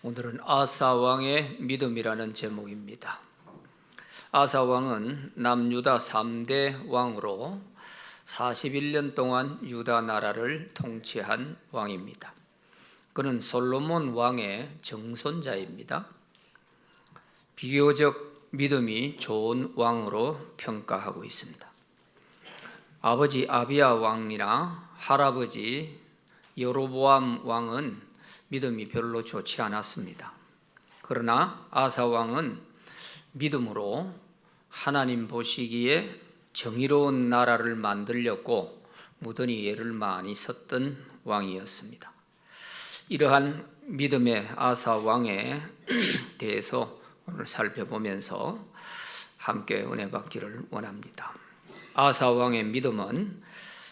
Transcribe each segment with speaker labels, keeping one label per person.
Speaker 1: 오늘은 아사 왕의 믿음이라는 제목입니다. 아사 왕은 남유다 3대 왕으로 41년 동안 유다 나라를 통치한 왕입니다. 그는 솔로몬 왕의 정손자입니다. 비교적 믿음이 좋은 왕으로 평가하고 있습니다. 아버지 아비야 왕이나 할아버지 여로보암 왕은 믿음이 별로 좋지 않았습니다. 그러나 아사 왕은 믿음으로 하나님 보시기에 정의로운 나라를 만들려고 무던히 애를 많이 썼던 왕이었습니다. 이러한 믿음의 아사 왕에 대해서 오늘 살펴보면서 함께 은혜 받기를 원합니다. 아사 왕의 믿음은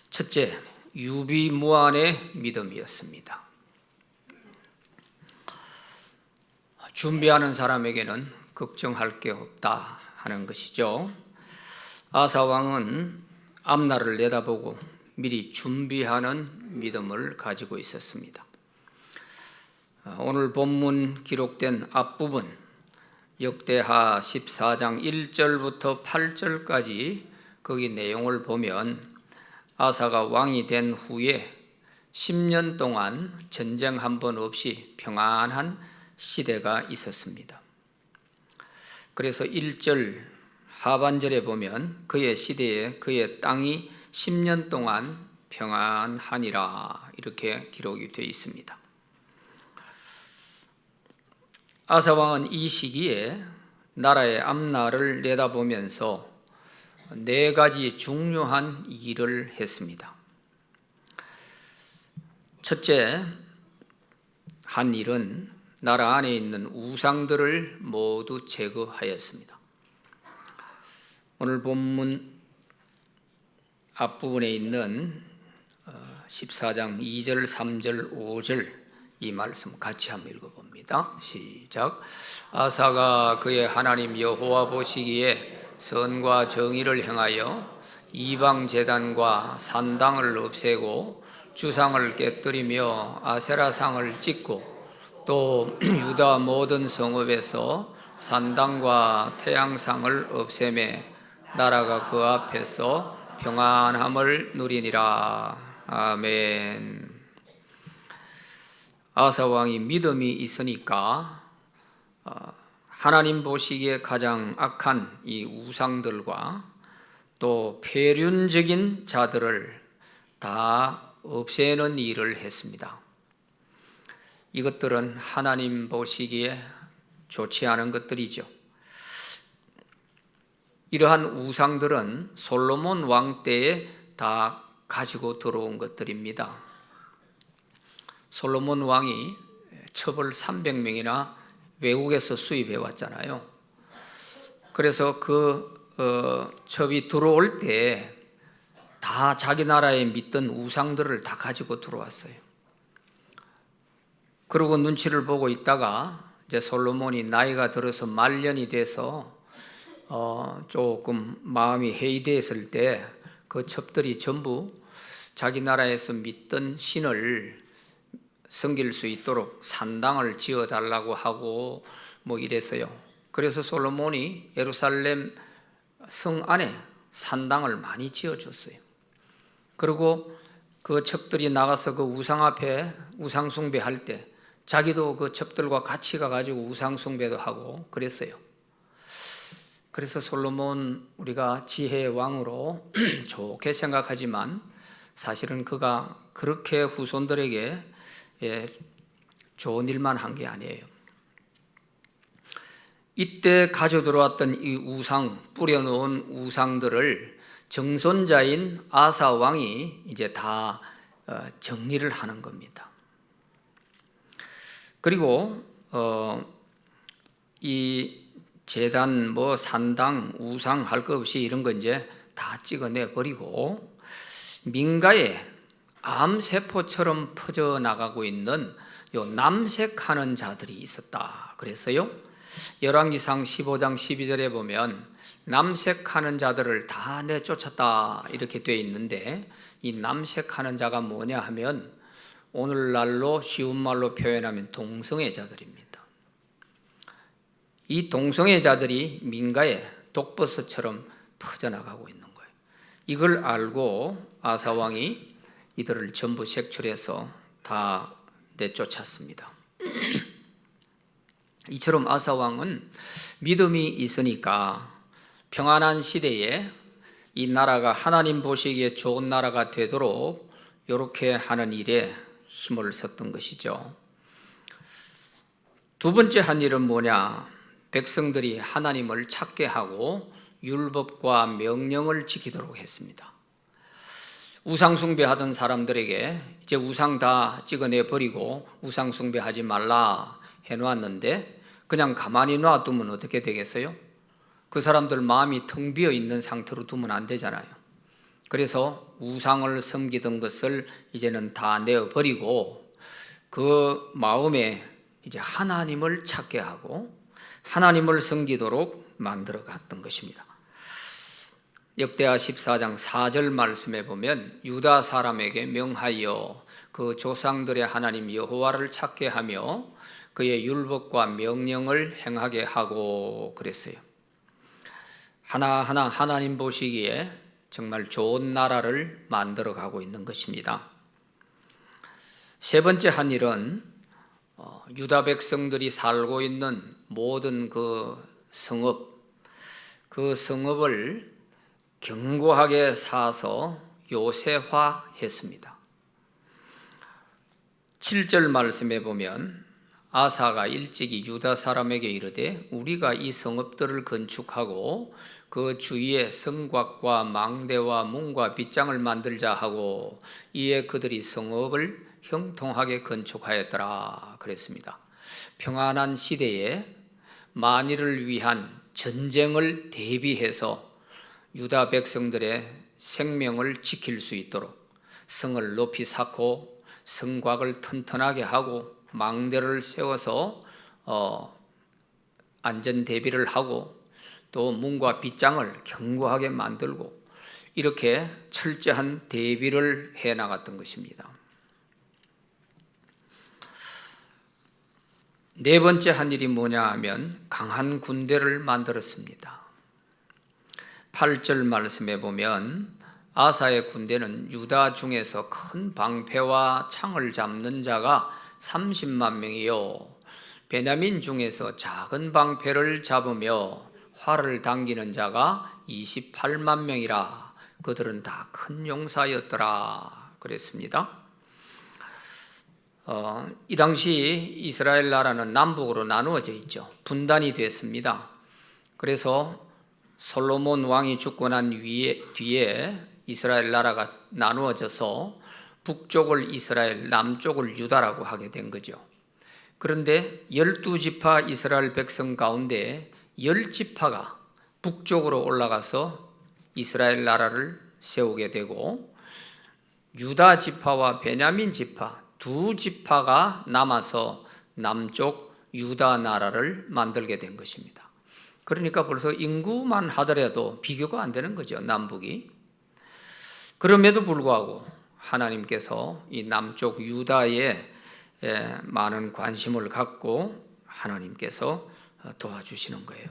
Speaker 1: 첫째, 유비무환의 믿음이었습니다. 준비하는 사람에게는 걱정할 게 없다 하는 것이죠. 아사 왕은 앞날을 내다보고 미리 준비하는 믿음을 가지고 있었습니다. 오늘 본문 기록된 앞부분 역대하 14장 1절부터 8절까지 거기 내용을 보면 아사가 왕이 된 후에 10년 동안 전쟁 한 번 없이 평안한 시대가 있었습니다. 그래서 1절 하반절에 보면 그의 시대에 그의 땅이 10년 동안 평안하니라 이렇게 기록이 되어 있습니다. 아사 왕은 이 시기에 나라의 앞날을 내다보면서 4가지 중요한 일을 했습니다. 첫째 한 일은 나라 안에 있는 우상들을 모두 제거하였습니다. 오늘 본문 앞부분에 있는 14장 2절, 3절, 5절 이 말씀 같이 한번 읽어봅니다. 시작. 아사가 그의 하나님 여호와 보시기에 선과 정의를 행하여 이방 제단과 산당을 없애고 주상을 깨뜨리며 아세라상을 찍고 또 유다 모든 성읍에서 산당과 태양상을 없애매 나라가 그 앞에서 평안함을 누리니라. 아멘. 아사 왕이 믿음이 있으니까 하나님 보시기에 가장 악한 이 우상들과 또 폐륜적인 자들을 다 없애는 일을 했습니다. 이것들은 하나님 보시기에 좋지 않은 것들이죠. 이러한 우상들은 솔로몬 왕 때에 다 가지고 들어온 것들입니다. 솔로몬 왕이 첩을 300명이나 외국에서 수입해 왔잖아요. 그래서 그 첩이 들어올 때 다 자기 나라에 믿던 우상들을 다 가지고 들어왔어요. 그러고 눈치를 보고 있다가 이제 솔로몬이 나이가 들어서 말년이 돼서 조금 마음이 해이되었을 때 그 첩들이 전부 자기 나라에서 믿던 신을 섬길 수 있도록 산당을 지어달라고 하고 뭐 이래서요. 그래서 솔로몬이 예루살렘 성 안에 산당을 많이 지어줬어요. 그리고 그 첩들이 나가서 그 우상 앞에 우상 숭배할 때 자기도 그 첩들과 같이 가가지고 우상 숭배도 하고 그랬어요. 그래서 솔로몬 우리가 지혜의 왕으로 좋게 생각하지만 사실은 그가 그렇게 후손들에게 좋은 일만 한 게 아니에요. 이때 가져 들어왔던 이 우상, 뿌려놓은 우상들을 정손자인 아사 왕이 이제 다 정리를 하는 겁니다. 그리고 이 제단, 뭐 산당, 우상 할 것 없이 이런 거 이제 다 찍어내 버리고 민가에 암세포처럼 퍼져나가고 있는 요 남색하는 자들이 있었다 그랬어요. 열왕기상 15장 12절에 보면 남색하는 자들을 다 내쫓았다 이렇게 되어 있는데 이 남색하는 자가 뭐냐 하면 오늘날로 쉬운 말로 표현하면 동성애자들입니다. 이 동성애자들이 민가에 독버섯처럼 퍼져나가고 있는 거예요. 이걸 알고 아사 왕이 이들을 전부 색출해서 다 내쫓았습니다. 이처럼 아사 왕은 믿음이 있으니까 평안한 시대에 이 나라가 하나님 보시기에 좋은 나라가 되도록 이렇게 하는 일에 힘을 썼던 것이죠. 두 번째 한 일은 뭐냐? 백성들이 하나님을 찾게 하고 율법과 명령을 지키도록 했습니다. 우상 숭배하던 사람들에게 이제 우상 다 찍어내 버리고 우상 숭배하지 말라 해놓았는데 그냥 가만히 놔두면 어떻게 되겠어요? 그 사람들 마음이 텅 비어 있는 상태로 두면 안 되잖아요. 그래서 우상을 섬기던 것을 이제는 다 내어버리고 그 마음에 이제 하나님을 찾게 하고 하나님을 섬기도록 만들어 갔던 것입니다. 역대하 14장 4절 말씀에 보면 유다 사람에게 명하여 그 조상들의 하나님 여호와를 찾게 하며 그의 율법과 명령을 행하게 하고 그랬어요. 하나하나 하나님 보시기에 정말 좋은 나라를 만들어 가고 있는 것입니다. 세 번째 한 일은 유다 백성들이 살고 있는 모든 그 성읍을 견고하게 쌓아서 요새화했습니다. 7절 말씀에 보면 아사가 일찍이 유다 사람에게 이르되 우리가 이 성읍들을 건축하고 그 주위에 성곽과 망대와 문과 빗장을 만들자 하고 이에 그들이 성읍을 형통하게 건축하였더라 그랬습니다. 평안한 시대에 만일을 위한 전쟁을 대비해서 유다 백성들의 생명을 지킬 수 있도록 성을 높이 쌓고 성곽을 튼튼하게 하고 망대를 세워서 안전 대비를 하고 또 문과 빗장을 견고하게 만들고 이렇게 철저한 대비를 해 나갔던 것입니다. 네 번째 한 일이 뭐냐 하면 강한 군대를 만들었습니다. 8절 말씀에 보면 아사의 군대는 유다 중에서 큰 방패와 창을 잡는 자가 30만 명이요 베냐민 중에서 작은 방패를 잡으며 활을 당기는 자가 28만 명이라 그들은 다 큰 용사였더라 그랬습니다. 이 당시 이스라엘 나라는 남북으로 나누어져 있죠. 분단이 됐습니다. 그래서 솔로몬 왕이 죽고 난 뒤에 이스라엘 나라가 나누어져서 북쪽을 이스라엘, 남쪽을 유다라고 하게 된 거죠. 그런데 12지파 이스라엘 백성 가운데 10지파가 북쪽으로 올라가서 이스라엘 나라를 세우게 되고 유다 지파와 베냐민 지파 두 지파가 남아서 남쪽 유다 나라를 만들게 된 것입니다. 그러니까 벌써 인구만 하더라도 비교가 안 되는 거죠, 남북이. 그럼에도 불구하고 하나님께서 이 남쪽 유다에 많은 관심을 갖고 하나님께서 도와주시는 거예요.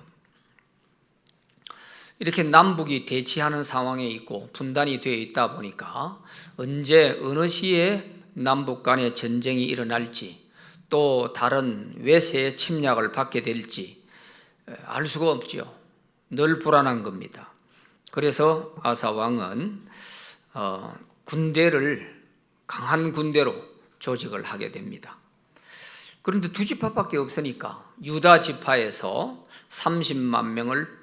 Speaker 1: 이렇게 남북이 대치하는 상황에 있고 분단이 되어 있다 보니까 언제 어느 시에 남북 간의 전쟁이 일어날지 또 다른 외세의 침략을 받게 될지 알 수가 없죠. 늘 불안한 겁니다. 그래서 아사 왕은 군대를 강한 군대로 조직을 하게 됩니다. 그런데 두 지파밖에 없으니까 유다 지파에서 30만 명을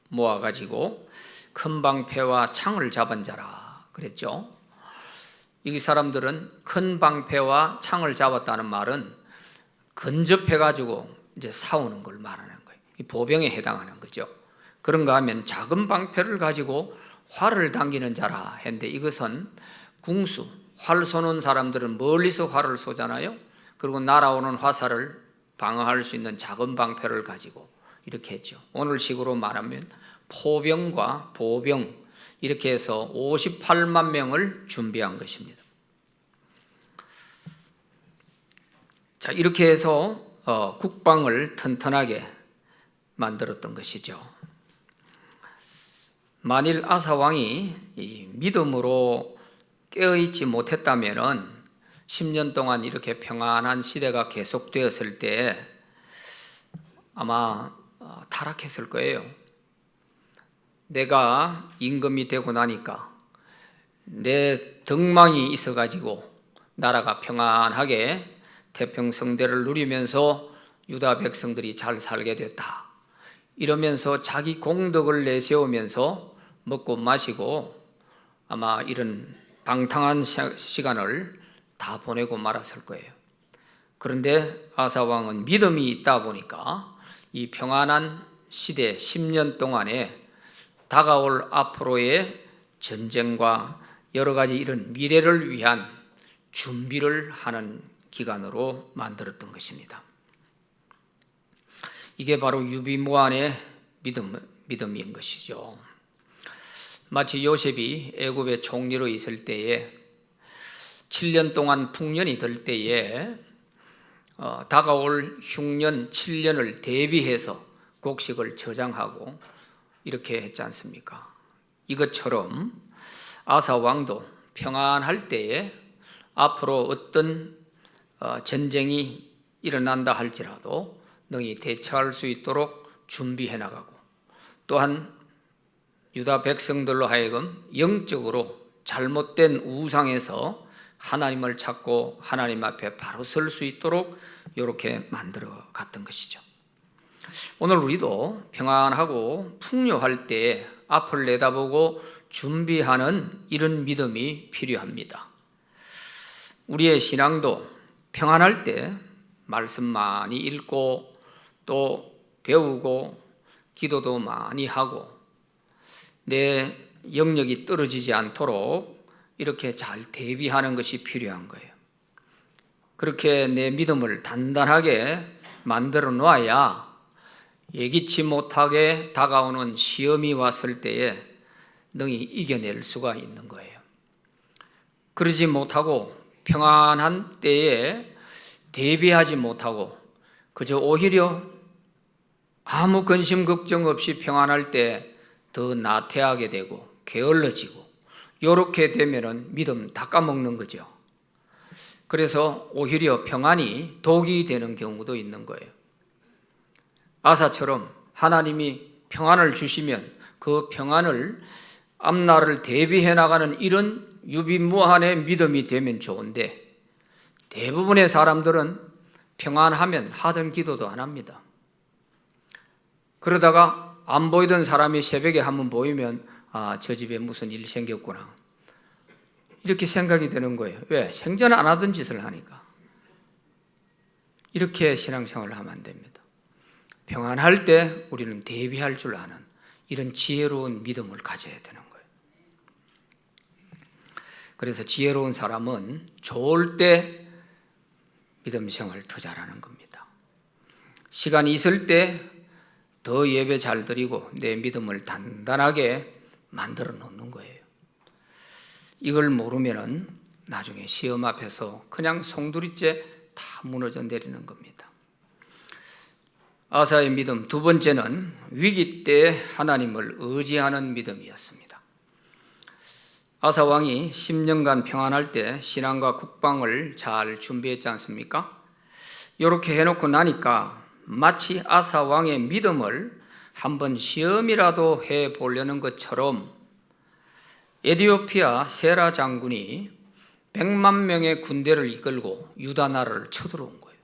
Speaker 1: 모아가지고 큰 방패와 창을 잡은 자라 그랬죠. 이 사람들은 큰 방패와 창을 잡았다는 말은 근접해가지고 이제 싸우는 걸 말하는 거예요. 이 보병에 해당하는 거죠. 그런가 하면 작은 방패를 가지고 활을 당기는 자라 했는데 이것은 궁수, 활 쏘는 사람들은 멀리서 활을 쏘잖아요. 그리고 날아오는 화살을 방어할 수 있는 작은 방패를 가지고 이렇게 했죠. 오늘식으로 말하면 포병과 보병 이렇게 해서 58만 명을 준비한 것입니다. 자, 이렇게 해서 국방을 튼튼하게 만들었던 것이죠. 만일 아사 왕이 이 믿음으로 깨어있지 못했다면은 10년 동안 이렇게 평안한 시대가 계속되었을 때 아마 타락했을 거예요. 내가 임금이 되고 나니까 내 덕망이 있어가지고 나라가 평안하게 태평성대를 누리면서 유다 백성들이 잘 살게 됐다. 이러면서 자기 공덕을 내세우면서 먹고 마시고 아마 이런 방탕한 시간을 다 보내고 말았을 거예요. 그런데 아사 왕은 믿음이 있다 보니까 이 평안한 시대 10년 동안에 다가올 앞으로의 전쟁과 여러 가지 이런 미래를 위한 준비를 하는 기간으로 만들었던 것입니다. 이게 바로 유비무환의 믿음인 것이죠. 마치 요셉이 애굽의 총리로 있을 때에 7년 동안 풍년이 들 때에 다가올 흉년 7년을 대비해서 곡식을 저장하고 이렇게 했지 않습니까? 이것처럼 아사 왕도 평안할 때에 앞으로 어떤 전쟁이 일어난다 할지라도 능히 대처할 수 있도록 준비해 나가고, 또한 유다 백성들로 하여금 영적으로 잘못된 우상에서 하나님을 찾고 하나님 앞에 바로 설 수 있도록 이렇게 만들어 갔던 것이죠. 오늘 우리도 평안하고 풍요할 때 앞을 내다보고 준비하는 이런 믿음이 필요합니다. 우리의 신앙도 평안할 때 말씀 많이 읽고 또 배우고 기도도 많이 하고 내 영역이 떨어지지 않도록 이렇게 잘 대비하는 것이 필요한 거예요. 그렇게 내 믿음을 단단하게 만들어 놓아야 예기치 못하게 다가오는 시험이 왔을 때에 능히 이겨낼 수가 있는 거예요. 그러지 못하고 평안한 때에 대비하지 못하고 그저 오히려 아무 근심 걱정 없이 평안할 때 더 나태하게 되고 게을러지고 이렇게 되면은 믿음 다 까먹는 거죠. 그래서 오히려 평안이 독이 되는 경우도 있는 거예요. 아사처럼 하나님이 평안을 주시면 그 평안을 앞날을 대비해 나가는 이런 유비무환의 믿음이 되면 좋은데, 대부분의 사람들은 평안하면 하던 기도도 안 합니다. 그러다가 안 보이던 사람이 새벽에 한번 보이면 저 집에 무슨 일이 생겼구나 이렇게 생각이 드는 거예요. 왜? 생전 안 하던 짓을 하니까. 이렇게 신앙생활을 하면 안 됩니다. 평안할 때 우리는 대비할 줄 아는 이런 지혜로운 믿음을 가져야 되는 거예요. 그래서 지혜로운 사람은 좋을 때 믿음 생활을 더 잘하는 겁니다. 시간이 있을 때 더 예배 잘 드리고 내 믿음을 단단하게 만들어 놓는 거예요. 이걸 모르면은 나중에 시험 앞에서 그냥 송두리째 다 무너져 내리는 겁니다. 아사의 믿음 두 번째는 위기 때 하나님을 의지하는 믿음이었습니다. 아사 왕이 10년간 평안할 때 신앙과 국방을 잘 준비했지 않습니까? 이렇게 해놓고 나니까 마치 아사 왕의 믿음을 한번 시험이라도 해보려는 것처럼 에디오피아 세라 장군이 100만 명의 군대를 이끌고 유다 나라를 쳐들어온 거예요.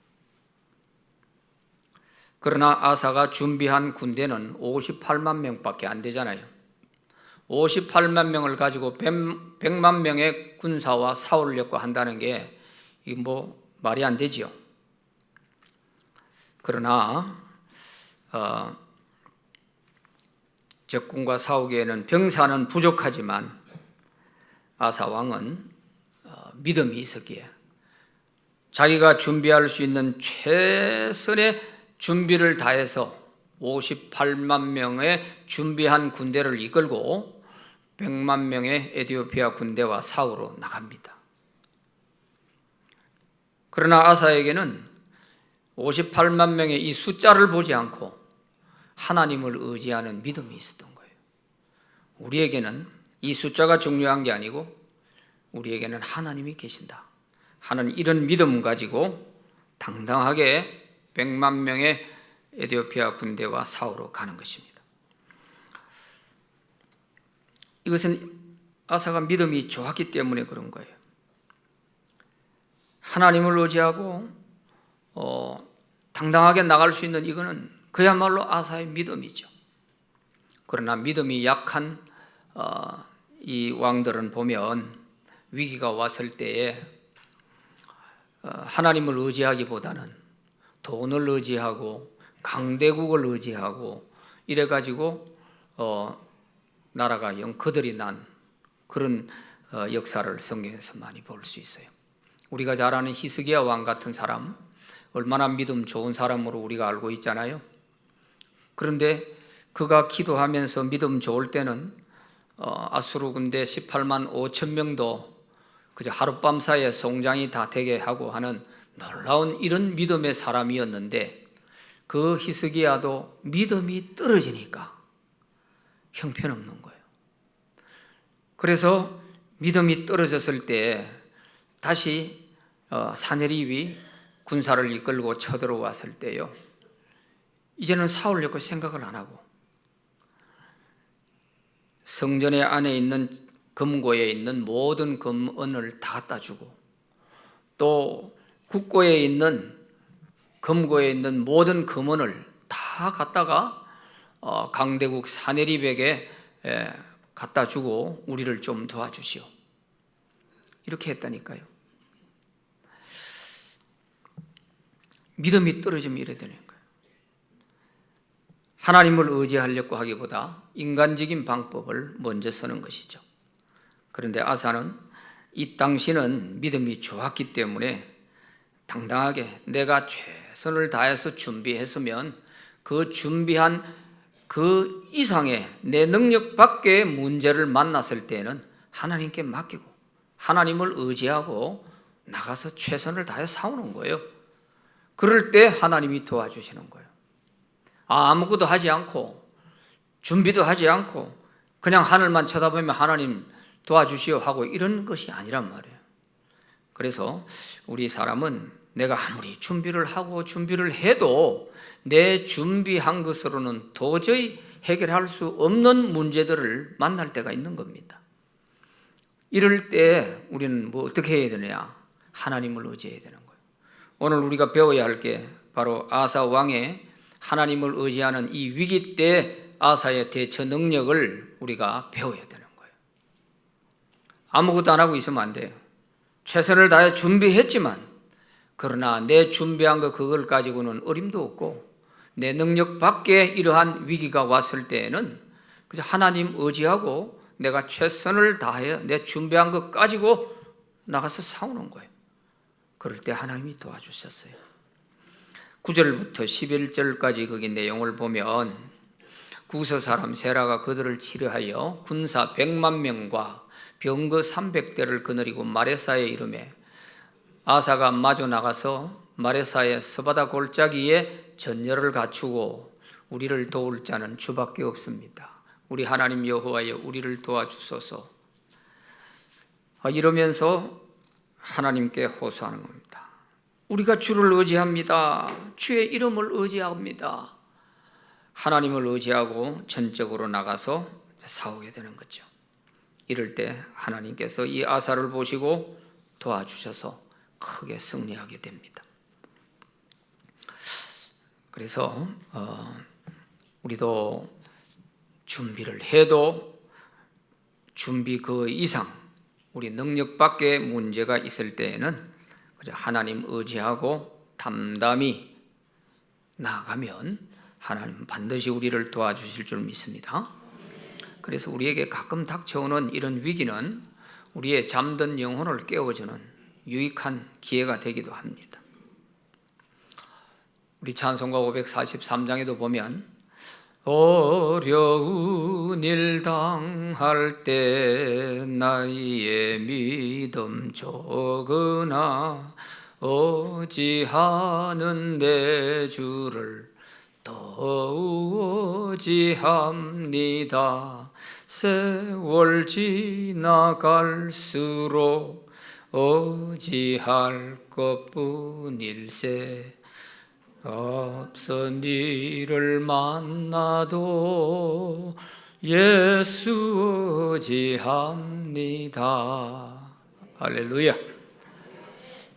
Speaker 1: 그러나 아사가 준비한 군대는 58만 명밖에 안 되잖아요. 58만 명을 가지고 100만 명의 군사와 싸우려고 한다는 게 이게 말이 안 되지요. 그러나 적군과 싸우기에는 병사는 부족하지만 아사 왕은 믿음이 있었기에 자기가 준비할 수 있는 최선의 준비를 다해서 58만 명의 준비한 군대를 이끌고 100만 명의 에티오피아 군대와 싸우러 나갑니다. 그러나 아사에게는 58만 명의 이 숫자를 보지 않고 하나님을 의지하는 믿음이 있었던 거예요. 우리에게는 이 숫자가 중요한 게 아니고 우리에게는 하나님이 계신다 하는 이런 믿음 가지고 당당하게 100만 명의 에티오피아 군대와 싸우러 가는 것입니다. 이것은 아사가 믿음이 좋았기 때문에 그런 거예요. 하나님을 의지하고 당당하게 나갈 수 있는 이거는 그야말로 아사의 믿음이죠. 그러나 믿음이 약한 이 왕들은 보면 위기가 왔을 때에 하나님을 의지하기보다는 돈을 의지하고 강대국을 의지하고 이래가지고 나라가 영커들이 난 그런 역사를 성경에서 많이 볼 수 있어요. 우리가 잘 아는 히스기야 왕 같은 사람, 얼마나 믿음 좋은 사람으로 우리가 알고 있잖아요. 그런데 그가 기도하면서 믿음 좋을 때는 아수르 군대 18만 5천 명도 그저 하룻밤 사이에 송장이 다 되게 하고 하는 놀라운 이런 믿음의 사람이었는데 그 히스기야도 믿음이 떨어지니까 형편없는 거예요. 그래서 믿음이 떨어졌을 때 다시 사내립이 군사를 이끌고 쳐들어왔을 때요, 이제는 싸우려고 생각을 안 하고 성전의 안에 있는 금고에 있는 모든 금은을 다 갖다 주고 또 국고에 있는 금고에 있는 모든 금은을 다 갖다가 강대국 사내립에게 갖다 주고 우리를 좀 도와주시오, 이렇게 했다니까요. 믿음이 떨어지면 이래 되는 거예요. 하나님을 의지하려고 하기보다 인간적인 방법을 먼저 쓰는 것이죠. 그런데 아사는 이 당시는 믿음이 좋았기 때문에 당당하게 내가 최선을 다해서 준비했으면 그 준비한 그 이상의 내 능력 밖의 문제를 만났을 때는 하나님께 맡기고 하나님을 의지하고 나가서 최선을 다해 싸우는 거예요. 그럴 때 하나님이 도와주시는 거예요. 아무것도 하지 않고 준비도 하지 않고 그냥 하늘만 쳐다보면 하나님 도와주시오 하고 이런 것이 아니란 말이에요. 그래서 우리 사람은 내가 아무리 준비를 하고 준비를 해도 내 준비한 것으로는 도저히 해결할 수 없는 문제들을 만날 때가 있는 겁니다. 이럴 때 우리는 어떻게 해야 되느냐? 하나님을 의지해야 되는 거예요. 오늘 우리가 배워야 할 게 바로 아사 왕의 하나님을 의지하는 이 위기 때 아사의 대처 능력을 우리가 배워야 되는 거예요. 아무것도 안 하고 있으면 안 돼요. 최선을 다해 준비했지만 그러나 내 준비한 거 그걸 가지고는 어림도 없고 내 능력 밖에 이러한 위기가 왔을 때에는 그저 하나님 의지하고 내가 최선을 다해 내 준비한 것 가지고 나가서 싸우는 거예요. 그럴 때 하나님이 도와주셨어요. 9절부터 11절까지 거기 내용을 보면 구서 사람 세라가 그들을 치료하여 군사 100만 명과 병거 300대를 거느리고 마레사에 이르매 아사가 마주 나가서 마레사의 서바다 골짜기에 전열을 갖추고 우리를 도울 자는 주밖에 없습니다. 우리 하나님 여호와여 우리를 도와주소서. 이러면서 하나님께 호소하는 겁니다. 우리가 주를 의지합니다. 주의 이름을 의지합니다. 하나님을 의지하고 전적으로 나가서 싸우게 되는 거죠. 이럴 때 하나님께서 이 아사를 보시고 도와주셔서 크게 승리하게 됩니다. 그래서 우리도 준비를 해도 준비 그 이상 우리 능력 밖에 문제가 있을 때에는 하나님 의지하고 담담히 나아가면 하나님 반드시 우리를 도와주실 줄 믿습니다. 그래서 우리에게 가끔 닥쳐오는 이런 위기는 우리의 잠든 영혼을 깨워주는 유익한 기회가 되기도 합니다. 우리 찬송가 543장에도 보면 어려운 일 당할 때 나의 믿음 적으나 어찌하는 내 주를 더욱 어지합니다. 세월 지나갈수록 어지할 것뿐일세. 앞선 이를 만나도 예수 의지합니다. 할렐루야.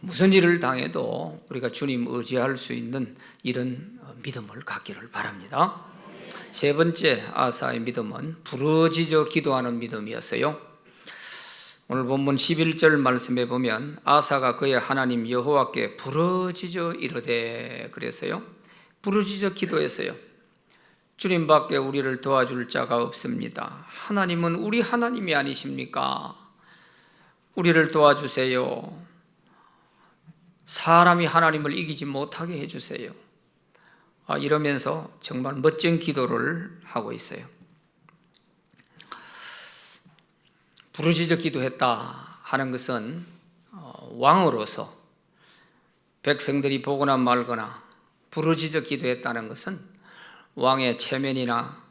Speaker 1: 무슨 일을 당해도 우리가 주님 의지할 수 있는 이런 믿음을 갖기를 바랍니다. 세 번째 아사의 믿음은 부르짖어 기도하는 믿음이었어요. 오늘 본문 11절 말씀에 보면 아사가 그의 하나님 여호와께 부르짖어 이르되 그랬어요. 부르짖어 기도했어요. 주님밖에 우리를 도와줄 자가 없습니다. 하나님은 우리 하나님이 아니십니까? 우리를 도와주세요. 사람이 하나님을 이기지 못하게 해주세요. 이러면서 정말 멋진 기도를 하고 있어요. 부르짖어 기도했다 하는 것은 왕으로서 백성들이 보거나 말거나 부르짖어 기도했다는 것은 왕의 체면이나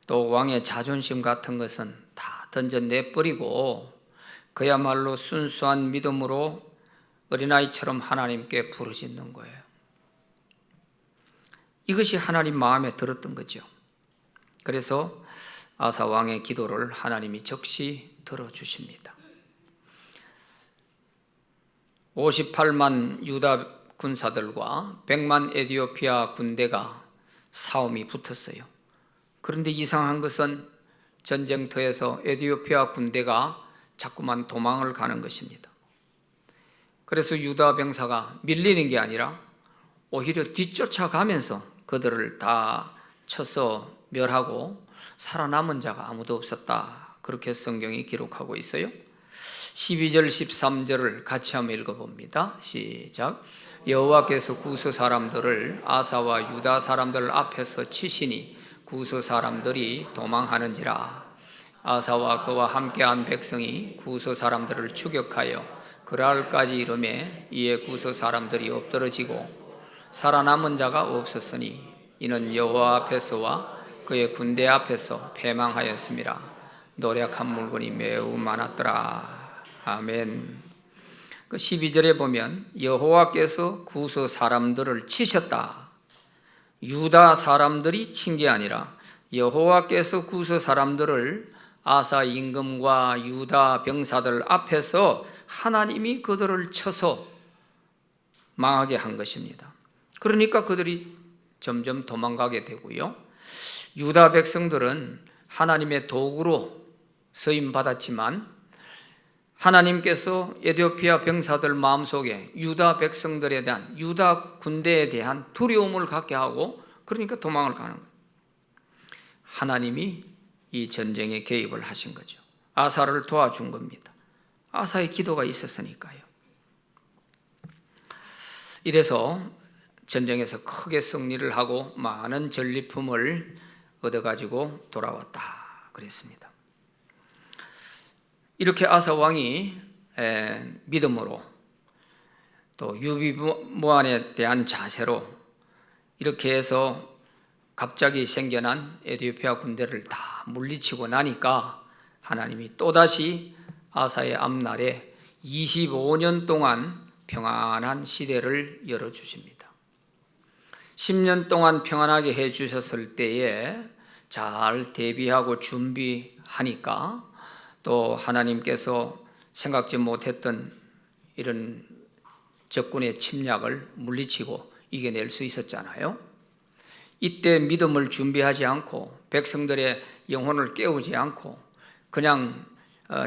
Speaker 1: 또 왕의 자존심 같은 것은 다 던져내버리고 그야말로 순수한 믿음으로 어린아이처럼 하나님께 부르짖는 거예요. 이것이 하나님 마음에 들었던 거죠. 그래서 아사 왕의 기도를 하나님이 적시 들어주십니다. 58만 유다 군사들과 100만 에티오피아 군대가 싸움이 붙었어요. 그런데 이상한 것은 전쟁터에서 에티오피아 군대가 자꾸만 도망을 가는 것입니다. 그래서 유다 병사가 밀리는 게 아니라 오히려 뒤쫓아가면서 그들을 다 쳐서 멸하고 살아남은 자가 아무도 없었다. 그렇게 성경이 기록하고 있어요. 12절 13절을 같이 한번 읽어봅니다. 시작. 여호와께서 구스 사람들을 아사와 유다 사람들 앞에서 치시니 구스 사람들이 도망하는지라. 아사와 그와 함께한 백성이 구스 사람들을 추격하여 그랄까지 이르매 이에 구스 사람들이 엎드러지고 살아남은 자가 없었으니 이는 여호와 앞에서와 그의 군대 앞에서 패망하였습니다. 노력한 물건이 매우 많았더라. 아멘. 12절에 보면 여호와께서 구스 사람들을 치셨다. 유다 사람들이 친 게 아니라 여호와께서 구스 사람들을 아사 임금과 유다 병사들 앞에서 하나님이 그들을 쳐서 망하게 한 것입니다. 그러니까 그들이 점점 도망가게 되고요. 유다 백성들은 하나님의 도구로 쓰임받았지만 하나님께서 에티오피아 병사들 마음속에 유다 백성들에 대한 유다 군대에 대한 두려움을 갖게 하고 그러니까 도망을 가는 거예요. 하나님이 이 전쟁에 개입을 하신 거죠. 아사를 도와준 겁니다. 아사의 기도가 있었으니까요. 이래서 전쟁에서 크게 승리를 하고 많은 전리품을 얻어가지고 돌아왔다 그랬습니다. 이렇게 아사 왕이 믿음으로 또 유비무환에 대한 자세로 이렇게 해서 갑자기 생겨난 에티오피아 군대를 다 물리치고 나니까 하나님이 또다시 아사의 앞날에 25년 동안 평안한 시대를 열어주십니다. 10년 동안 평안하게 해주셨을 때에 잘 대비하고 준비하니까 또 하나님께서 생각지 못했던 이런 적군의 침략을 물리치고 이겨낼 수 있었잖아요. 이때 믿음을 준비하지 않고 백성들의 영혼을 깨우지 않고 그냥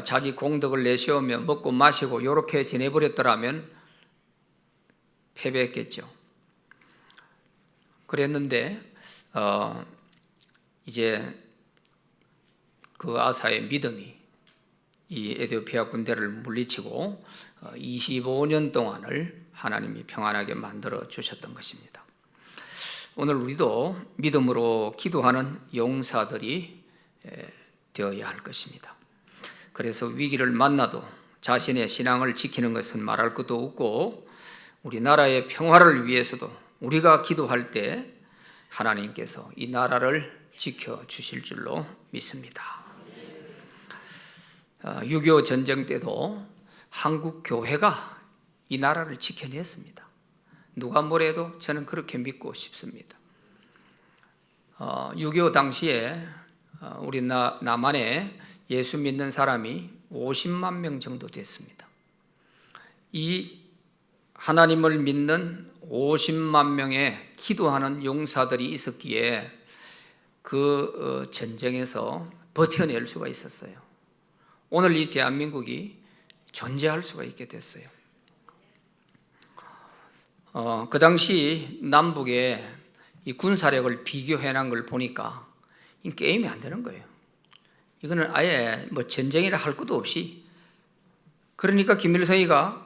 Speaker 1: 자기 공덕을 내세우며 먹고 마시고 이렇게 지내버렸더라면 패배했겠죠. 그랬는데 이제 그 아사의 믿음이 이 에티오피아 군대를 물리치고 25년 동안을 하나님이 평안하게 만들어 주셨던 것입니다. 오늘 우리도 믿음으로 기도하는 용사들이 되어야 할 것입니다. 그래서 위기를 만나도 자신의 신앙을 지키는 것은 말할 것도 없고 우리나라의 평화를 위해서도 우리가 기도할 때 하나님께서 이 나라를 지켜주실 줄로 믿습니다. 6.25 전쟁 때도 한국 교회가 이 나라를 지켜냈습니다. 누가 뭐래도 저는 그렇게 믿고 싶습니다. 6.25 당시에 우리 남한에 예수 믿는 사람이 50만 명 정도 됐습니다. 이 하나님을 믿는 50만 명의 기도하는 용사들이 있었기에 그 전쟁에서 버텨낼 수가 있었어요. 오늘 이 대한민국이 존재할 수가 있게 됐어요. 그 당시 남북의 이 군사력을 비교해 놓은 걸 보니까 이 게임이 안 되는 거예요. 이거는 아예 뭐 전쟁이라 할 것도 없이, 그러니까 김일성이가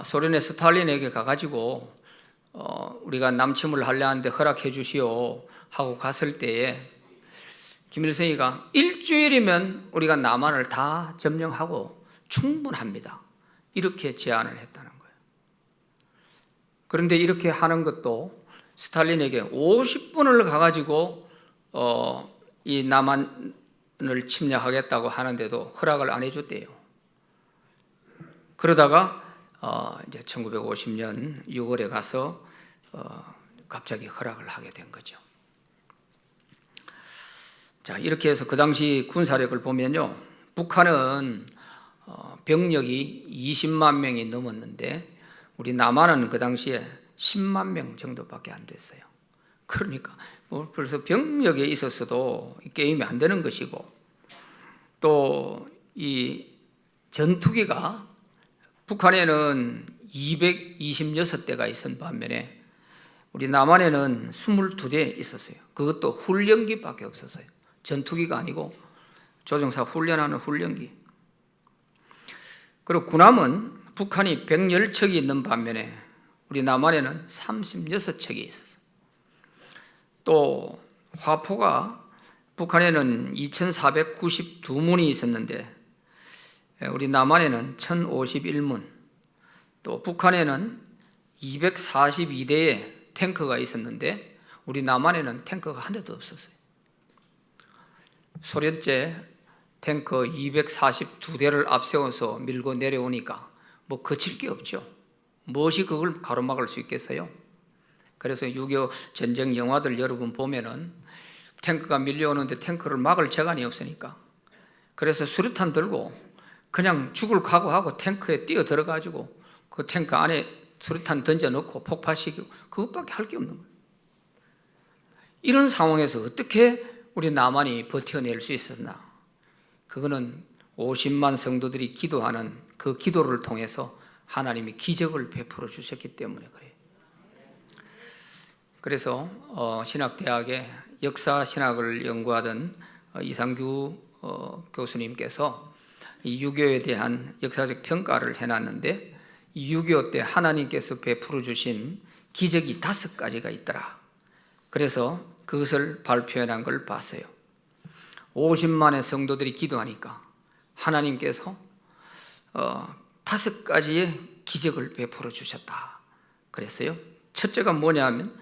Speaker 1: 소련의 스탈린에게 가가지고 우리가 남침을 하려 하는데 허락해 주시오 하고 갔을 때에 김일성이가 일주일이면 우리가 남한을 다 점령하고 충분합니다, 이렇게 제안을 했다는 거예요. 그런데 이렇게 하는 것도 스탈린에게 50분을 가가지고 이 남한을 침략하겠다고 하는데도 허락을 안 해줬대요. 그러다가 이제 1950년 6월에 가서 갑자기 허락을 하게 된 거죠. 자, 이렇게 해서 그 당시 군사력을 보면요, 북한은 병력이 20만 명이 넘었는데 우리 남한은 그 당시에 10만 명 정도밖에 안 됐어요. 그러니까 벌써 병력에 있어서도 게임이 안 되는 것이고, 또 이 전투기가 북한에는 226대가 있었던 반면에 우리 남한에는 22대 있었어요. 그것도 훈련기밖에 없었어요. 전투기가 아니고 조종사 훈련하는 훈련기. 그리고 군함은 북한이 110척이 있는 반면에 우리 남한에는 36척이 있었어요. 또 화포가 북한에는 2492문이 있었는데 우리 남한에는 1051문, 또 북한에는 242대의 탱크가 있었는데 우리 남한에는 탱크가 한 대도 없었어요. 소련제 탱크 242대를 앞세워서 밀고 내려오니까 뭐 거칠 게 없죠. 무엇이 그걸 가로막을 수 있겠어요? 그래서 6.25 전쟁 영화들 여러분 보면은 탱크가 밀려오는데 탱크를 막을 재간이 없으니까, 그래서 수류탄 들고 그냥 죽을 각오하고 탱크에 뛰어 들어가지고 그 탱크 안에 수류탄 던져놓고 폭파시키고 그것밖에 할 게 없는 거예요. 이런 상황에서 어떻게 우리 남한이 버텨낼 수 있었나? 그거는 50만 성도들이 기도하는 그 기도를 통해서 하나님이 기적을 베풀어 주셨기 때문에 그래요. 그래서 신학대학에 역사신학을 연구하던 이상규 교수님께서 이 6.25에 대한 역사적 평가를 해놨는데, 이 6.25 때 하나님께서 베풀어 주신 기적이 5가지가 있더라. 그래서 그것을 발표해낸 걸 봤어요. 50만의 성도들이 기도하니까 하나님께서 5가지의 기적을 베풀어 주셨다 그랬어요. 첫째가 뭐냐 하면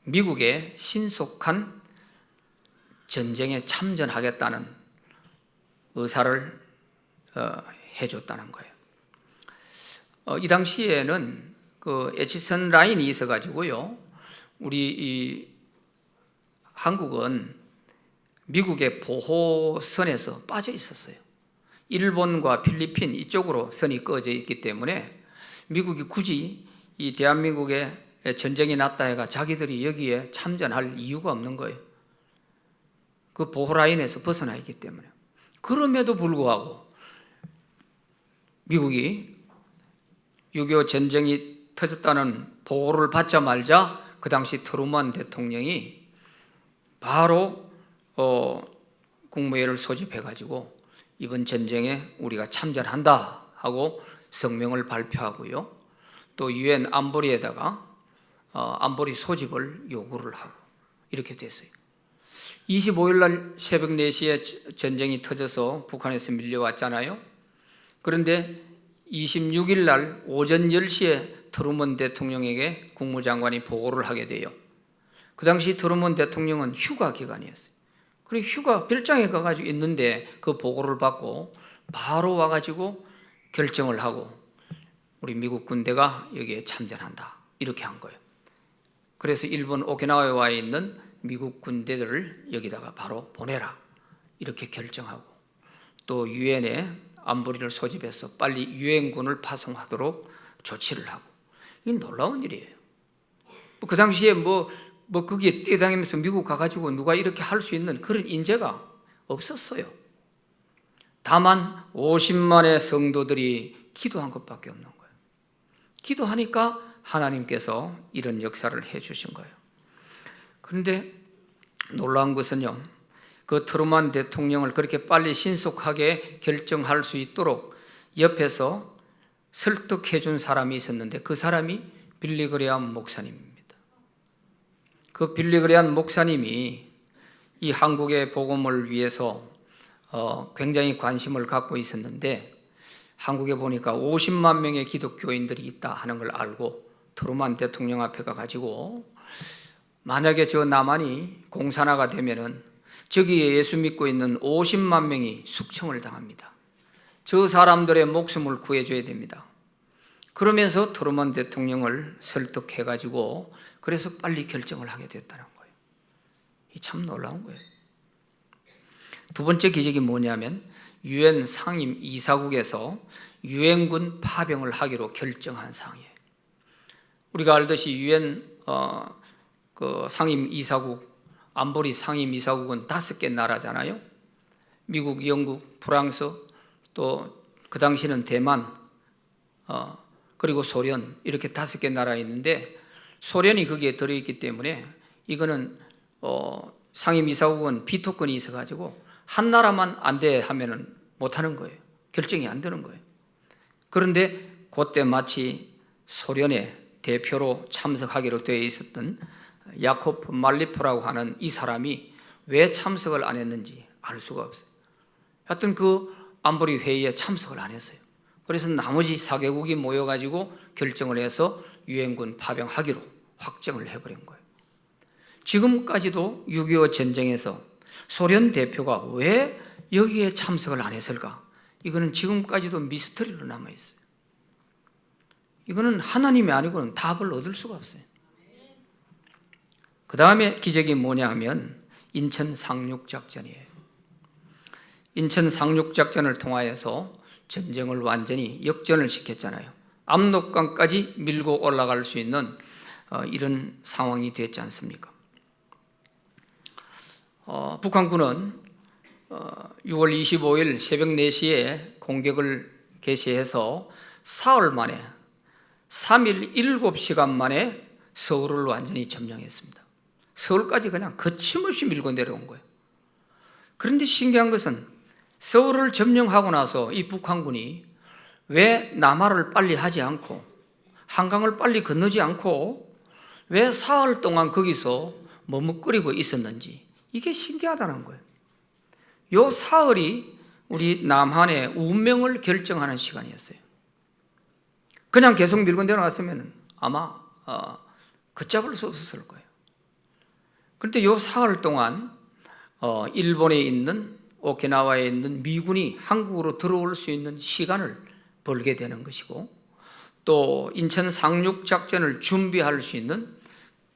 Speaker 1: 미국에 신속한 전쟁에 참전하겠다는 의사를 해줬다는 거예요. 이 당시에는 그 에치선 라인이 있어가지고요, 우리 이 한국은 미국의 보호선에서 빠져 있었어요. 일본과 필리핀 이쪽으로 선이 꺼져 있기 때문에 미국이 굳이 이 대한민국에 전쟁이 났다 해가 자기들이 여기에 참전할 이유가 없는 거예요. 그 보호 라인에서 벗어나 있기 때문에. 그럼에도 불구하고 미국이 6.25 전쟁이 터졌다는 보고를 받자마자 그 당시 트루먼 대통령이 바로 국무회의를 소집해가지고 이번 전쟁에 우리가 참전한다 하고 성명을 발표하고요, 또 유엔 안보리에다가 안보리 소집을 요구를 하고 이렇게 됐어요. 25일 날 새벽 4시에 전쟁이 터져서 북한에서 밀려왔잖아요. 그런데 26일 날 오전 10시에 트루먼 대통령에게 국무장관이 보고를 하게 돼요. 그 당시 트루먼 대통령은 휴가 기간이었어요. 그리고 휴가 별장에 가가지고 있는데 그 보고를 받고 바로 와가지고 결정을 하고 우리 미국 군대가 여기에 참전한다 이렇게 한 거예요. 그래서 일본 오키나와에 와 있는 미국 군대들을 여기다가 바로 보내라 이렇게 결정하고 또 유엔에 안보리를 소집해서 빨리 유엔군을 파송하도록 조치를 하고 이게 놀라운 일이에요. 그 당시에 거기에 뛰어다니면서 미국 가가지고 누가 이렇게 할 수 있는 그런 인재가 없었어요. 다만 50만의 성도들이 기도한 것밖에 없는 거예요. 기도하니까 하나님께서 이런 역사를 해주신 거예요. 그런데 놀라운 것은요, 그 트루먼 대통령을 그렇게 빨리 신속하게 결정할 수 있도록 옆에서 설득해 준 사람이 있었는데 그 사람이 빌리 그레엄 목사님입니다. 그 빌리 그레엄 목사님이 이 한국의 복음을 위해서 굉장히 관심을 갖고 있었는데 한국에 보니까 50만 명의 기독교인들이 있다 하는 걸 알고 트루먼 대통령 앞에 가가지고 만약에 저 남한이 공산화가 되면은 저기에 예수 믿고 있는 50만 명이 숙청을 당합니다. 저 사람들의 목숨을 구해줘야 됩니다. 그러면서 트루먼 대통령을 설득해가지고 그래서 빨리 결정을 하게 됐다는 거예요. 이 참 놀라운 거예요. 두 번째 기적이 뭐냐면 유엔 상임 이사국에서 유엔군 파병을 하기로 결정한 상이에요. 우리가 알듯이 유엔 그 상임 이사국 안보리 상임 이사국은 5개 나라잖아요. 미국, 영국, 프랑스, 또 그 당시는 대만, 그리고 소련 이렇게 5개 나라에 있는데 소련이 거기에 들어있기 때문에 이거는 상임 이사국은 비토권이 있어가지고 한 나라만 안 돼 하면은 못하는 거예요. 결정이 안 되는 거예요. 그런데 그때 마치 소련의 대표로 참석하기로 되어 있었던 야코프 말리포라고 하는 이 사람이 왜 참석을 안 했는지 알 수가 없어요. 하여튼 그 안보리 회의에 참석을 안 했어요. 그래서 나머지 4개국이 모여가지고 결정을 해서 유엔군 파병하기로 확정을 해버린 거예요. 지금까지도 6.25 전쟁에서 소련 대표가 왜 여기에 참석을 안 했을까? 이거는 지금까지도 미스터리로 남아있어요. 이거는 하나님이 아니고는 답을 얻을 수가 없어요. 그 다음에 기적이 뭐냐 하면 인천 상륙작전이에요. 인천 상륙작전을 통하여서 전쟁을 완전히 역전을 시켰잖아요. 압록강까지 밀고 올라갈 수 있는 이런 상황이 됐지 않습니까? 북한군은 6월 25일 새벽 4시에 공격을 개시해서 사흘 만에 3일 7시간 만에 서울을 완전히 점령했습니다. 서울까지 그냥 거침없이 밀고 내려온 거예요. 그런데 신기한 것은 서울을 점령하고 나서 이 북한군이 왜 남하를 빨리 하지 않고 한강을 빨리 건너지 않고 왜 사흘 동안 거기서 머뭇거리고 있었는지 이게 신기하다는 거예요. 요 사흘이 우리 남한의 운명을 결정하는 시간이었어요. 그냥 계속 밀고 내려갔으면 아마 걷잡을 수 없었을 거예요. 그런데 요 사흘 동안 일본에 있는 오키나와에 있는 미군이 한국으로 들어올 수 있는 시간을 벌게 되는 것이고 또 인천 상륙작전을 준비할 수 있는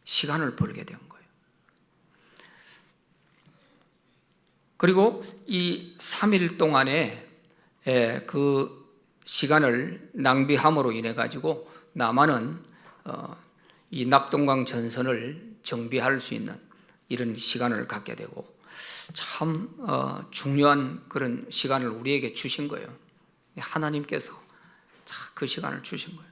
Speaker 1: 시간을 벌게 된 거예요. 그리고 이 3일 동안에 그 시간을 낭비함으로 인해 가지고 남한은 이 낙동강 전선을 정비할 수 있는 이런 시간을 갖게 되고 참 중요한 그런 시간을 우리에게 주신 거예요. 하나님께서 그 시간을 주신 거예요.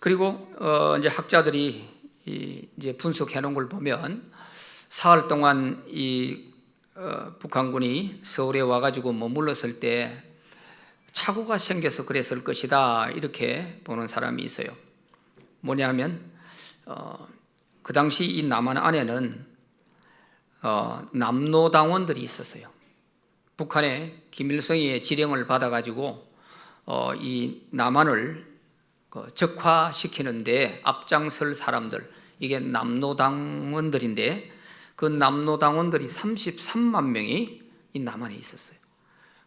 Speaker 1: 그리고 이제 학자들이 이제 분석해 놓은 걸 보면 사흘 동안 이 북한군이 서울에 와가지고 머물렀을 때 착오가 생겨서 그랬을 것이다 이렇게 보는 사람이 있어요. 뭐냐면 그 당시 이 남한 안에는 남노당원들이 있었어요. 북한의 김일성의 지령을 받아가지고 이 남한을 적화시키는데 앞장설 사람들 이게 남노당원들인데 그 남노당원들이 33만 명이 이 남한에 있었어요.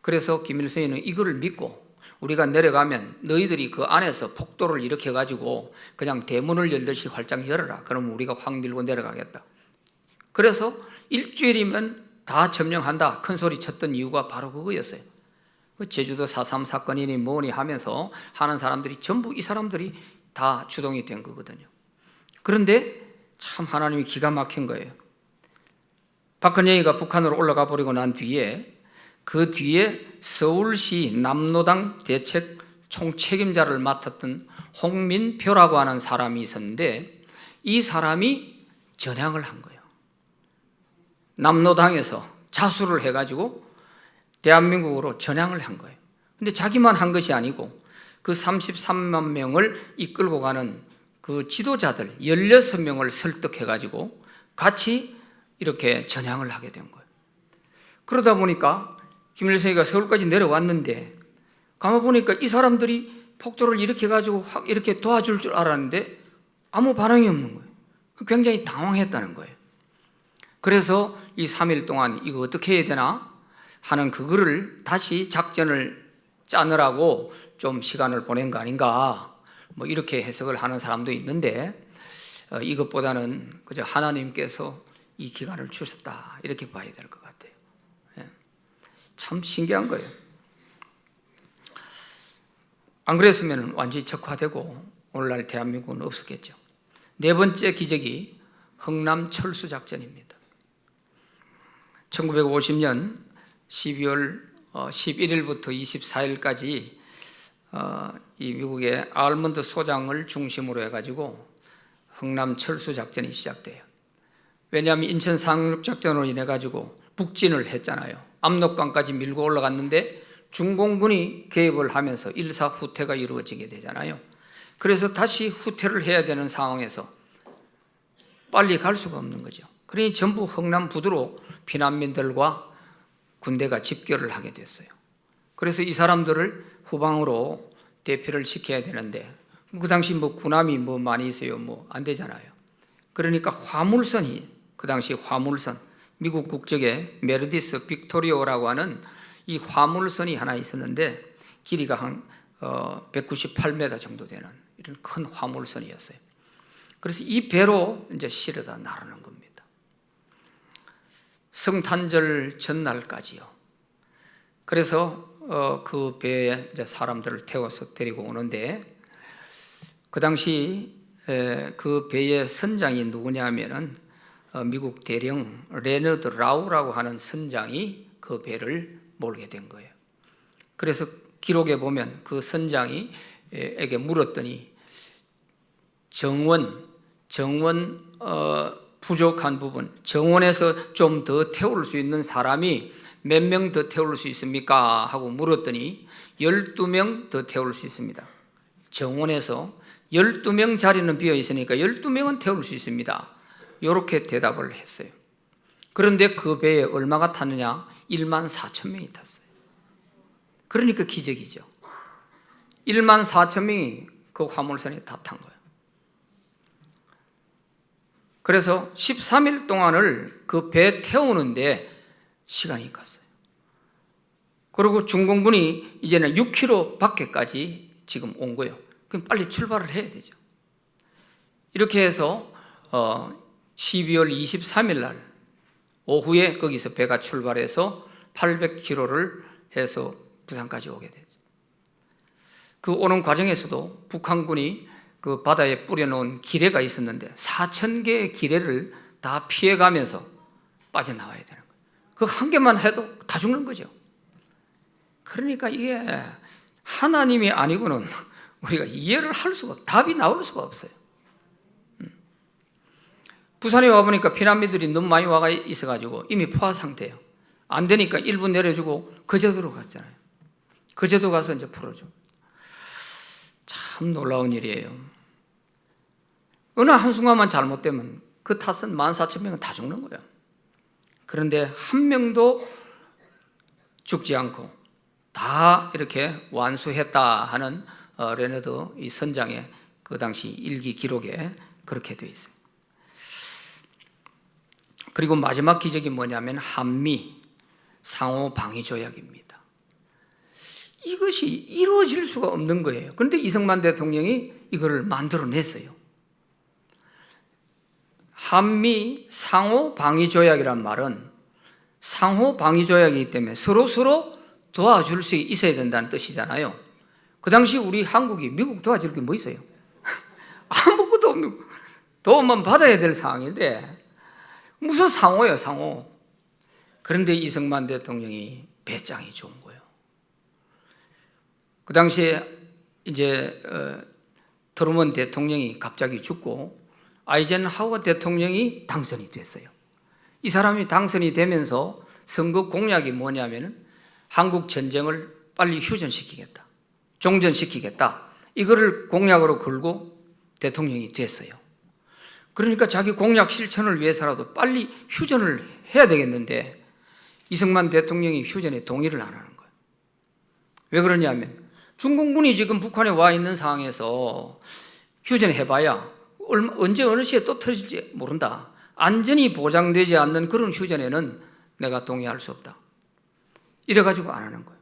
Speaker 1: 그래서 김일성이는 이거를 믿고 우리가 내려가면 너희들이 그 안에서 폭도를 일으켜가지고 그냥 대문을 열듯이 활짝 열어라. 그러면 우리가 확 밀고 내려가겠다. 그래서 일주일이면 다 점령한다 큰 소리 쳤던 이유가 바로 그거였어요. 제주도 4.3 사건이니 뭐니 하면서 하는 사람들이 전부 이 사람들이 다 주동이 된 거거든요. 그런데 참 하나님이 기가 막힌 거예요. 박근혜가 북한으로 올라가 버리고 난 뒤에 그 뒤에 서울시 남노당 대책 총책임자를 맡았던 홍민표라고 하는 사람이 있었는데 이 사람이 전향을 한 거예요. 남노당에서 자수를 해가지고 대한민국으로 전향을 한 거예요. 근데 자기만 한 것이 아니고 그 33만 명을 이끌고 가는 그 지도자들 16명을 설득해가지고 같이 이렇게 전향을 하게 된 거예요. 그러다 보니까 김일성이가 서울까지 내려왔는데 가만보니까 이 사람들이 폭도를 일으켜가지고 확 이렇게 도와줄 줄 알았는데 아무 반응이 없는 거예요. 굉장히 당황했다는 거예요. 그래서 이 3일 동안 이거 어떻게 해야 되나 하는 그거를 다시 작전을 짜느라고 좀 시간을 보낸 거 아닌가 뭐 이렇게 해석을 하는 사람도 있는데 이것보다는 그저 하나님께서 이 기간을 주셨다 이렇게 봐야 될 것 같아요. 참 신기한 거예요. 안 그랬으면 완전히 적화되고 오늘날 대한민국은 없었겠죠. 네 번째 기적이 흥남 철수 작전입니다. 1950년 12월 11일부터 24일까지 이 미국의 알몬드 소장을 중심으로 해가지고 흥남 철수 작전이 시작돼요. 왜냐하면 인천 상륙 작전으로 인해 가지고 북진을 했잖아요. 압록강까지 밀고 올라갔는데 중공군이 개입을 하면서 일사 후퇴가 이루어지게 되잖아요. 그래서 다시 후퇴를 해야 되는 상황에서 빨리 갈 수가 없는 거죠. 그러니 전부 흥남부두로 피난민들과 군대가 집결을 하게 됐어요. 그래서 이 사람들을 후방으로 대피를 시켜야 되는데 그 당시 뭐 군함이 뭐 많이 있어요. 뭐 안 되잖아요. 그러니까 화물선이 그 당시 화물선 미국 국적의 메르디스 빅토리오라고 하는 이 화물선이 하나 있었는데 길이가 한 198m 정도 되는 이런 큰 화물선이었어요. 그래서 이 배로 이제 실어다 나르는 겁니다. 성탄절 전날까지요. 그래서 그 배에 이제 사람들을 태워서 데리고 오는데 그 당시 그 배의 선장이 누구냐 하면은 미국 대령 레너드 라우라고 하는 선장이 그 배를 몰게 된 거예요. 그래서 기록에 보면 그 선장이 에게 물었더니 정원 부족한 부분, 정원에서 좀 더 태울 수 있는 사람이 몇 명 더 태울 수 있습니까? 하고 물었더니 12명 더 태울 수 있습니다. 정원에서 12명 자리는 비어 있으니까 12명은 태울 수 있습니다. 이렇게 대답을 했어요. 그런데 그 배에 얼마가 탔느냐? 1만 4천 명이 탔어요. 그러니까 기적이죠. 1만 4천 명이 그 화물선에 다 탄 거예요. 그래서 13일 동안을 그 배 태우는데 시간이 갔어요. 그리고 중공군이 이제는 6km 밖에까지 지금 온 거예요. 그럼 빨리 출발을 해야 되죠. 이렇게 해서 12월 23일 날 오후에 거기서 배가 출발해서 800km를 해서 부산까지 오게 되죠. 그 오는 과정에서도 북한군이 그 바다에 뿌려놓은 기뢰가 있었는데 4,000개의 기뢰를 다 피해가면서 빠져나와야 되는 거예요. 그 한 개만 해도 다 죽는 거죠. 그러니까 이게 하나님이 아니고는 우리가 이해를 할 수가 없어요. 답이 나올 수가 없어요. 부산에 와보니까 피난민들이 너무 많이 와가 있어가지고 이미 포화 상태예요. 안 되니까 일부 내려주고 거제도로 갔잖아요. 거제도 가서 이제 풀어줘. 참 놀라운 일이에요. 어느 한순간만 잘못되면 그 탓은 14,000명은 다 죽는 거예요. 그런데 한 명도 죽지 않고 다 이렇게 완수했다 하는 레너드 이 선장의 그 당시 일기 기록에 그렇게 되어 있어요. 그리고 마지막 기적이 뭐냐면 한미 상호 방위 조약입니다. 이것이 이루어질 수가 없는 거예요. 그런데 이승만 대통령이 이걸 만들어냈어요. 한미 상호 방위 조약이란 말은 상호 방위 조약이기 때문에 서로 도와줄 수 있어야 된다는 뜻이잖아요. 그 당시 우리 한국이 미국 도와줄 게 뭐 있어요? 아무것도 없는, 도움만 받아야 될 상황인데 무슨 상호예요, 상호. 그런데 이승만 대통령이 배짱이 좋은 거예요. 그 당시에 이제 트루먼 대통령이 갑자기 죽고 아이젠하워 대통령이 당선이 됐어요. 이 사람이 당선이 되면서 선거 공약이 뭐냐면은 한국 전쟁을 빨리 휴전시키겠다, 종전시키겠다, 이거를 공약으로 걸고 대통령이 됐어요. 그러니까 자기 공약 실천을 위해서라도 빨리 휴전을 해야 되겠는데 이승만 대통령이 휴전에 동의를 안 하는 거예요. 왜 그러냐면 중공군이 지금 북한에 와 있는 상황에서 휴전해봐야 언제 어느 시에 또 터질지 모른다. 안전이 보장되지 않는 그런 휴전에는 내가 동의할 수 없다. 이래가지고 안 하는 거예요.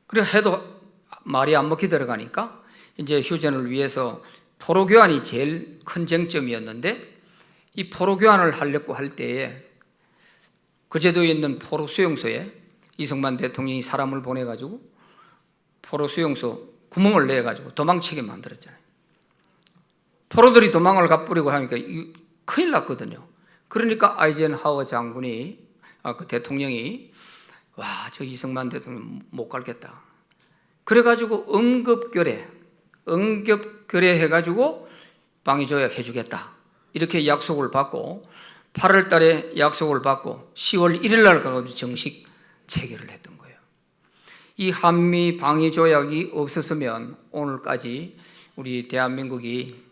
Speaker 1: 그래 해도 말이 안 먹히 들어가니까 이제 휴전을 위해서 포로 교환이 제일 큰 쟁점이었는데 이 포로 교환을 하려고 할 때에 그 제도에 있는 포로 수용소에 이승만 대통령이 사람을 보내가지고 포로 수용소 구멍을 내가지고 도망치게 만들었잖아요. 포로들이 도망을 가버리고 하니까 큰일 났거든요. 그러니까 아이젠하워 장군이 그 대통령이 와, 저 이승만 대통령 못 갈겠다. 그래가지고 응급결의 해가지고 방위조약 해주겠다. 이렇게 약속을 받고 8월 달에 약속을 받고 10월 1일 날 가가지고 정식 체결을 했던 거예요. 이 한미 방위조약이 없었으면 오늘까지 우리 대한민국이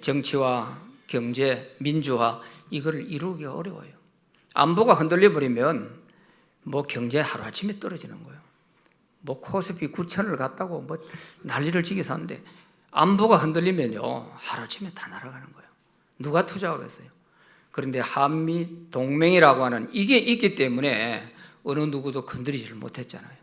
Speaker 1: 정치와 경제, 민주화 이거를 이루기가 어려워요. 안보가 흔들려버리면 뭐 경제 하루아침에 떨어지는 거예요. 뭐 코스피 9천을 갔다고 뭐 난리를 지게 사는데 안보가 흔들리면요 하루아침에 다 날아가는 거예요. 누가 투자하겠어요? 그런데 한미 동맹이라고 하는 이게 있기 때문에 어느 누구도 건드리지를 못했잖아요.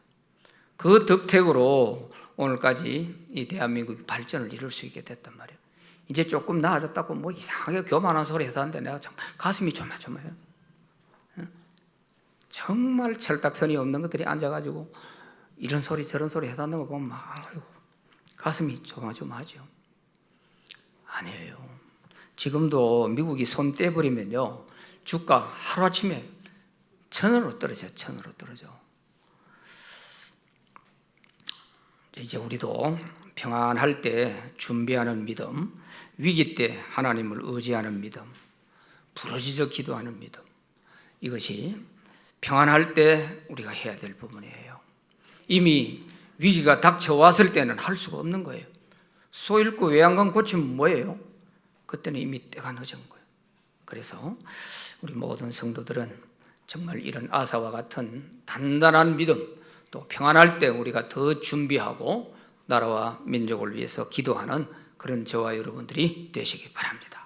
Speaker 1: 그 덕택으로 오늘까지 이 대한민국이 발전을 이룰 수 있게 됐단 말이에요. 이제 조금 나아졌다고 뭐 이상하게 교만한 소리 해서 하는데 내가 참 가슴이 조마조마해요. 정말 철딱선이 없는 것들이 앉아가지고 이런 소리 저런 소리 해서 하는 거 보면 아이고, 가슴이 조마조마하죠. 아니에요. 지금도 미국이 손 떼버리면요 주가 하루아침에 1,000원으로 떨어져요. 1,000원으로 떨어져. 이제 우리도 평안할 때 준비하는 믿음, 위기 때 하나님을 의지하는 믿음, 부르짖어 기도하는 믿음, 이것이 평안할 때 우리가 해야 될 부분이에요. 이미 위기가 닥쳐왔을 때는 할 수가 없는 거예요. 소 잃고 외양간 고치면 뭐예요? 그때는 이미 때가 늦은 거예요. 그래서 우리 모든 성도들은 정말 이런 아사와 같은 단단한 믿음, 또 평안할 때 우리가 더 준비하고 나라와 민족을 위해서 기도하는 그런 저와 여러분들이 되시기 바랍니다.